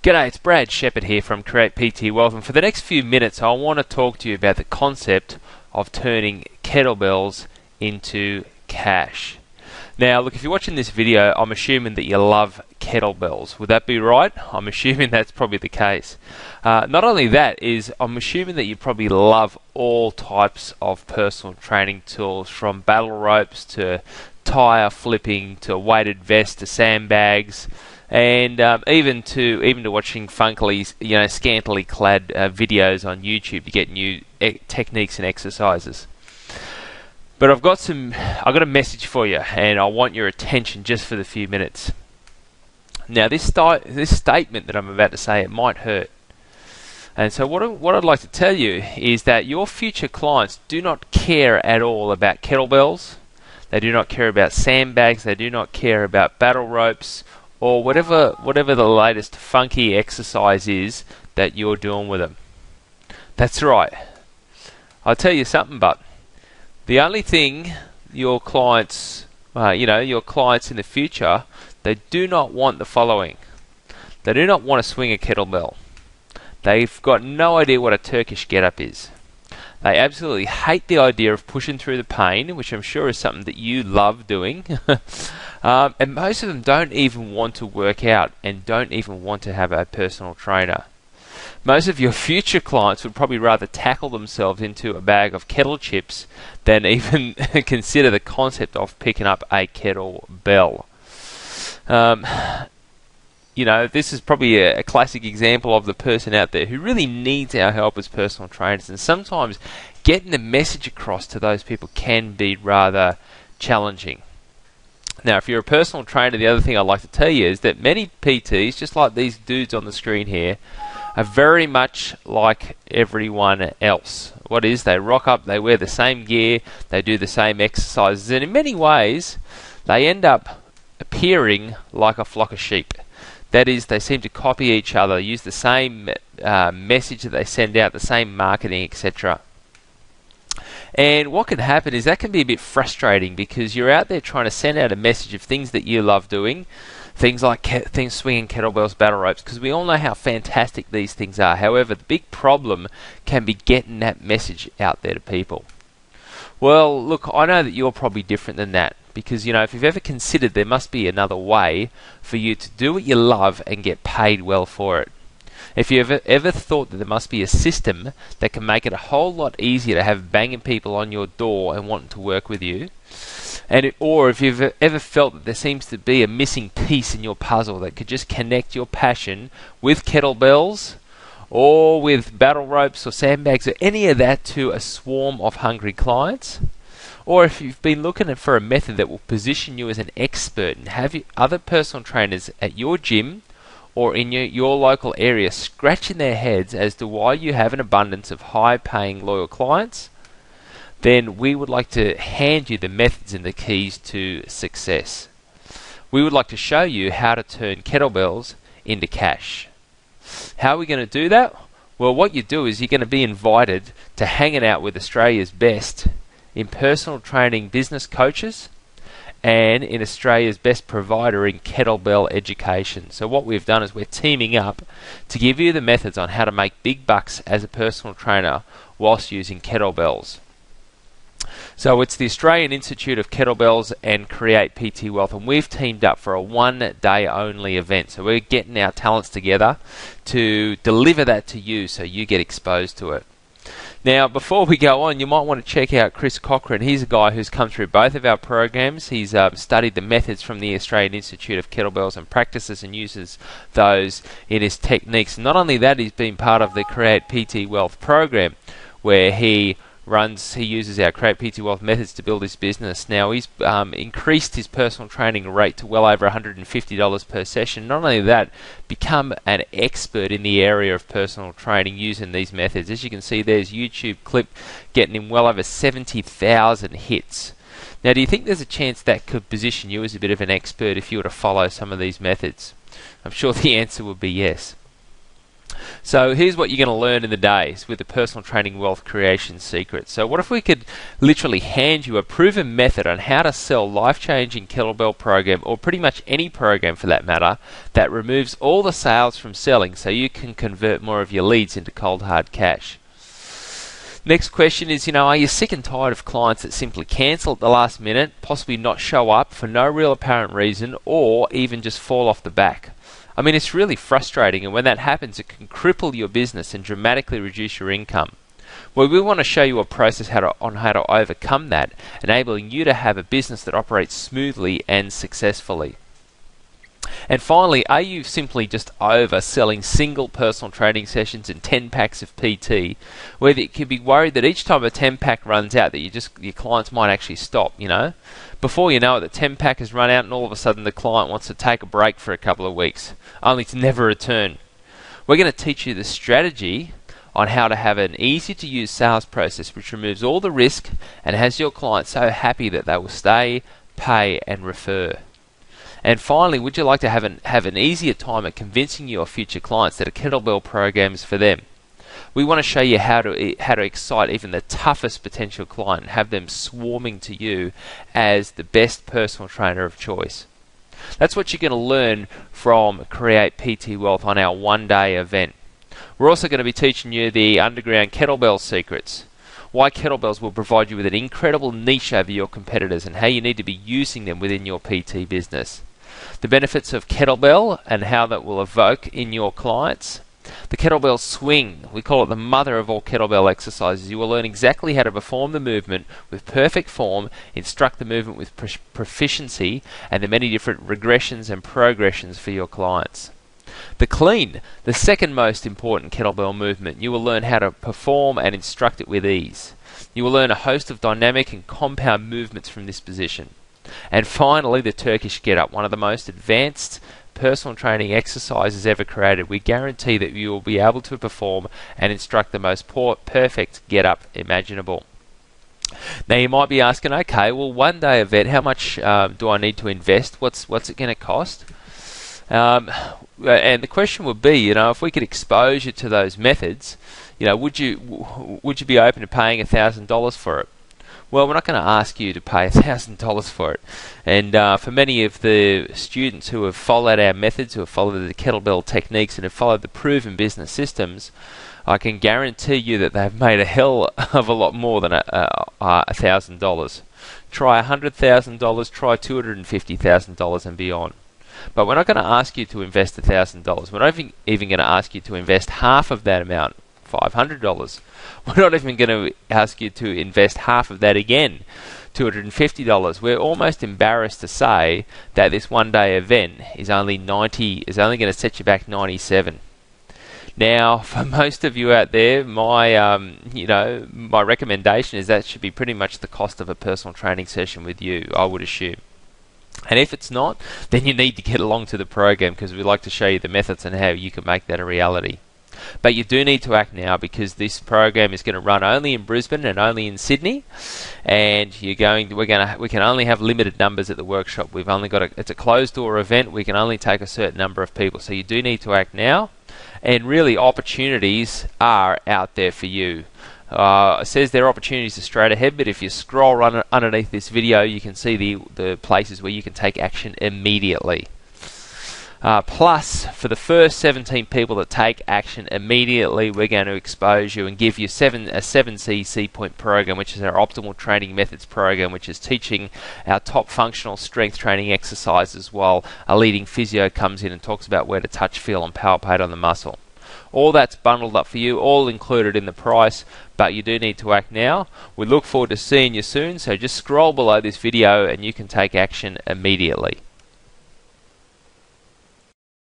G'day, it's Brad Shepherd here from Create PT Wealth, and for the next few minutes I want to talk to you about the concept of turning kettlebells into cash. Now look, if you're watching this video, I'm assuming that you love kettlebells. Would that be right? I'm assuming that's probably the case. Not only that, I'm assuming that you probably love all types of personal training tools, from battle ropes to tire flipping to weighted vests to sandbags, and even to watching scantily clad videos on YouTube to get new techniques and exercises. But I've got a message for you, and I want your attention just for the few minutes. Now, this statement that I'm about to say, it might hurt. And so what I'd like to tell you is that your future clients do not care at all about kettlebells. They do not care about sandbags. They do not care about battle ropes, or whatever the latest funky exercise is that you're doing with them. That's right. I'll tell you something, but the only thing your clients in the future, they do not want the following. They do not want to swing a kettlebell. They've got no idea what a Turkish get-up is. They absolutely hate the idea of pushing through the pain, which I'm sure is something that you love doing. And most of them don't even want to work out and don't even want to have a personal trainer. Most of your future clients would probably rather tackle themselves into a bag of kettle chips than even consider the concept of picking up a kettlebell. This is probably a classic example of the person out there who really needs our help as personal trainers, and sometimes getting the message across to those people can be rather challenging. Now, if you're a personal trainer, the other thing I'd like to tell you is that many PTs, just like these dudes on the screen here, are very much like everyone else. What is, they rock up, they wear the same gear, they do the same exercises, and in many ways, they end up appearing like a flock of sheep. That is, they seem to copy each other, use the same message that they send out, the same marketing, etc. And what can happen is that can be a bit frustrating, because you're out there trying to send out a message of things that you love doing, things like swinging kettlebells, battle ropes, because we all know how fantastic these things are. However, the big problem can be getting that message out there to people. Well, look, I know that you're probably different than that, because if you've ever considered there must be another way for you to do what you love and get paid well for it. If you've ever thought that there must be a system that can make it a whole lot easier to have banging people on your door and wanting to work with you, or if you've ever felt that there seems to be a missing piece in your puzzle that could just connect your passion with kettlebells or with battle ropes or sandbags or any of that to a swarm of hungry clients, or if you've been looking for a method that will position you as an expert and have other personal trainers at your gym or in your local area scratching their heads as to why you have an abundance of high-paying loyal clients, then we would like to hand you the methods and the keys to success. We would like to show you how to turn kettlebells into cash. How are we going to do that? Well, what you do is you're going to be invited to hanging out with Australia's best in personal training business coaches and in Australia's best provider in kettlebell education. So what we've done is we're teaming up to give you the methods on how to make big bucks as a personal trainer whilst using kettlebells. So it's the Australian Institute of Kettlebells and Create PT Wealth, and we've teamed up for a one-day only event. So we're getting our talents together to deliver that to you so you get exposed to it. Now, before we go on, you might want to check out Chris Cochran. He's a guy who's come through both of our programs. He's studied the methods from the Australian Institute of Kettlebells and practices and uses those in his techniques. Not only that, he's been part of the Create PT Wealth program, where he uses our Create PT Wealth methods to build his business. Now, he's increased his personal training rate to well over $150 per session. Not only that, become an expert in the area of personal training using these methods. As you can see, there's YouTube clip getting him well over 70,000 hits. Now, do you think there's a chance that could position you as a bit of an expert if you were to follow some of these methods? I'm sure the answer would be yes. So here's what you're going to learn in the days with the Personal Training Wealth Creation Secret. So what if we could literally hand you a proven method on how to sell life-changing kettlebell program, or pretty much any program for that matter, that removes all the sales from selling so you can convert more of your leads into cold hard cash. Next question is, are you sick and tired of clients that simply cancel at the last minute, possibly not show up for no real apparent reason, or even just fall off the back? I mean, it's really frustrating, and when that happens, it can cripple your business and dramatically reduce your income. Well, we want to show you a process on how to overcome that, enabling you to have a business that operates smoothly and successfully. And finally, are you simply just over selling single personal training sessions and 10 packs of PT, where you could be worried that each time a 10 pack runs out that your clients might actually stop, Before you know it, the 10 pack has run out and all of a sudden the client wants to take a break for a couple of weeks, only to never return. We're going to teach you the strategy on how to have an easy to use sales process which removes all the risk and has your clients so happy that they will stay, pay and refer. And finally, would you like to have an easier time at convincing your future clients that a kettlebell program is for them? We want to show you how to excite even the toughest potential client and have them swarming to you as the best personal trainer of choice. That's what you're going to learn from Create PT Wealth on our one-day event. We're also going to be teaching you the underground kettlebell secrets, why kettlebells will provide you with an incredible niche over your competitors, and how you need to be using them within your PT business. The benefits of kettlebell and how that will evoke in your clients. The kettlebell swing, we call it the mother of all kettlebell exercises. You will learn exactly how to perform the movement with perfect form, instruct the movement with proficiency, and the many different regressions and progressions for your clients. The clean, the second most important kettlebell movement. You will learn how to perform and instruct it with ease. You will learn a host of dynamic and compound movements from this position. And finally, the Turkish get-up, one of the most advanced personal training exercises ever created. We guarantee that you will be able to perform and instruct the most perfect get-up imaginable. Now you might be asking, okay, well, one-day event, how much do I need to invest? What's it going to cost? And the question would be, if we could expose you to those methods, would you be open to paying $1,000 for it? Well, we're not going to ask you to pay $1,000 for it. And for many of the students who have followed our methods, who have followed the kettlebell techniques and have followed the proven business systems, I can guarantee you that they've made a hell of a lot more than $1,000. Try $100,000, try $250,000 and beyond. But we're not going to ask you to invest $1,000. We're not even going to ask you to invest half of that amount, $500. We're not even going to ask you to invest half of that again, $250. We're almost embarrassed to say that this one-day event is only going to set you back $97. Now, for most of you out there, my recommendation is that should be pretty much the cost of a personal training session with you, I would assume. And if it's not, then you need to get along to the program, because we'd like to show you the methods and how you can make that a reality. But you do need to act now, because this program is going to run only in Brisbane and only in Sydney, and we can only have limited numbers at the workshop. It's a closed door event. We can only take a certain number of people, so you do need to act now. And really, opportunities are out there for you. It says there are opportunities straight ahead, but if you scroll underneath this video, you can see the places where you can take action immediately. Plus, for the first 17 people that take action immediately, we're going to expose you and give you a 7C point program, which is our optimal training methods program, which is teaching our top functional strength training exercises while a leading physio comes in and talks about where to touch, feel and palpate on the muscle. All that's bundled up for you, all included in the price, but you do need to act now. We look forward to seeing you soon, so just scroll below this video and you can take action immediately.